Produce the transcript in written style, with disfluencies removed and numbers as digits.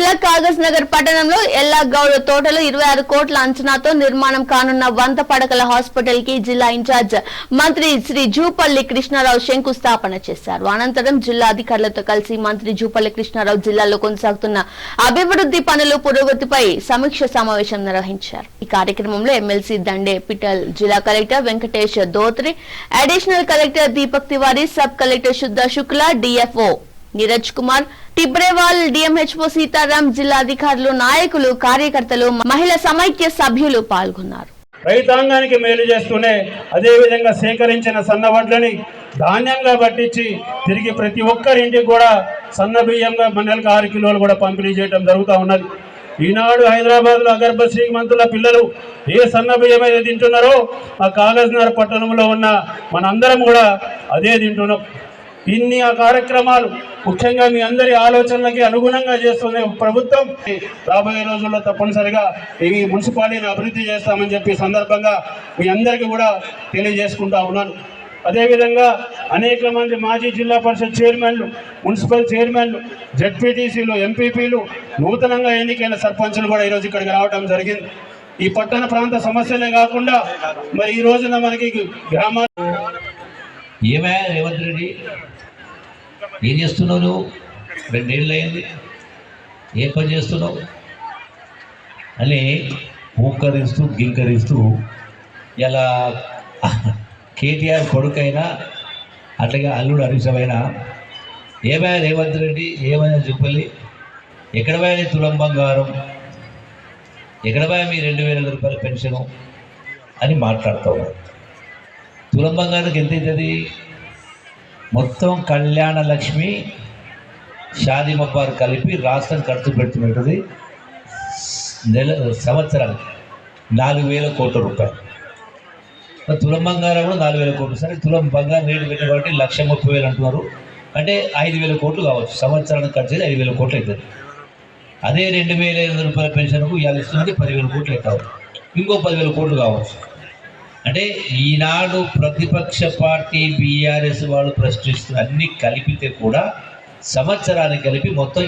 జిల్లా కాగజ్ నగర్ పట్టణంలో ఎల్లా గౌడ్ తోటలో 26 కోట్ల అంచనాతో నిర్మాణం కానున్న 100 పడకల హాస్పిటల్ కి జిల్లా ఇన్ఛార్జ్ మంత్రి శ్రీ జూపల్లి కృష్ణారావు శంకుస్థాపన చేశారు. అనంతరం జిల్లా అధికారులతో కలిసి మంత్రి జూపల్లి కృష్ణారావు జిల్లాలో కొనసాగుతున్న అభివృద్ధి పనులు పురోగతిపై సమీక్ష సమావేశం నిర్వహించారు. ఈ కార్యక్రమంలో ఎమ్మెల్సీ దండే పిటల్, జిల్లా collector Venkatesh Dhotre, additional collector Deepak Tiwari, sub collector శుద్ధ శుక్లా, డిఎఫ్ఓ నీరజ్ కుమార్, టిబ్రేవాల్, డిఎంహెచ్ఓ సీతారాం, జిల్లా అధికారులు, నాయకులు, కార్యకర్తలు, మహిళా సమైక్య సభ్యులు పాల్గొన్నారు. రైతాంగానికి మేలు చేస్తూనే అదే విధంగా సేకరించిన సన్న వడ్లని ధాన్యంగా పట్టించి తిరిగి ప్రతి ఒక్కరింటికి కూడా సన్న బియ్యంగా నెలకు 6 కిలోలు కూడా పంపిణీ చేయడం జరుగుతూ ఉన్నది. ఈనాడు హైదరాబాద్లో అగర్భ శ్రీమంతుల పిల్లలు ఏ సన్న బియ్యం అయితే తింటున్నారో ఆ కాగజ్ నగర్ పట్టణంలో ఉన్న మనందరం కూడా అదే తింటున్నాం. ఇన్ని ఆ కార్యక్రమాలు ముఖ్యంగా మీ అందరి ఆలోచనలకి అనుగుణంగా చేస్తున్న ప్రభుత్వం రాబోయే రోజుల్లో తప్పనిసరిగా ఈ మున్సిపాలిటీని అభివృద్ధి చేస్తామని చెప్పి సందర్భంగా మీ అందరికీ కూడా తెలియజేసుకుంటా ఉన్నాను. అదేవిధంగా అనేక మంది మాజీ జిల్లా పరిషత్ చైర్మన్లు, మున్సిపల్ చైర్మన్లు, జెడ్పీటీసీలు, ఎంపీపీలు, నూతనంగా ఎన్నికైన సర్పంచులు కూడా ఈరోజు ఇక్కడికి రావడం జరిగింది. ఈ పట్టణ ప్రాంత సమస్యలే కాకుండా మరి ఈ రోజున మనకి గ్రామాలు ఏమయ్యా రేవంత్ రెడ్డి, ఏం చేస్తున్నావు నువ్వు? 2 ఏళ్ళు అయింది, ఏం పని చేస్తున్నావు అని పూకరిస్తూ గింకరిస్తూ ఇలా కేటీఆర్ కొడుకైనా అట్లాగే అల్లుడు హరీశమైనా ఏమయ్యా రేవంత్ రెడ్డి, ఏమైనా చెప్పాలి, ఎక్కడ పోయా తులం బంగారం, ఎక్కడ పోయా మీ 2000 రూపాయల పెన్షను అని మాట్లాడుతావు. తులం బంగారానికి ఎంత అవుతుంది? మొత్తం కళ్యాణ లక్ష్మి, షాదీ మబ్బారు కలిపి రాష్ట్రం ఖర్చు పెడుతున్నది సంవత్సరానికి 4,000 కోట్ల రూపాయలు. తులం బంగారం కూడా 4,000 కోట్లు. సరే, తులం బంగారం రేటు పెట్టిన కాబట్టి 1,30,000 అంటున్నారు, అంటే 5,000 కోట్లు కావచ్చు. సంవత్సరానికి ఖర్చు అయితే 5,000 కోట్లు అవుతుంది. అదే 2,500 రూపాయల పెన్షన్కు ఇవాళ ఇస్తున్నది 10,000 కోట్లు అవుతావు, ఇంకో 10,000 కోట్లు కావచ్చు. అంటే ఈనాడు ప్రతిపక్ష పార్టీ బీఆర్ఎస్ వాళ్ళు ప్రశ్నిస్తున్న అన్ని కలిపితే కూడా సంవత్సరానికి కలిపి మొత్తం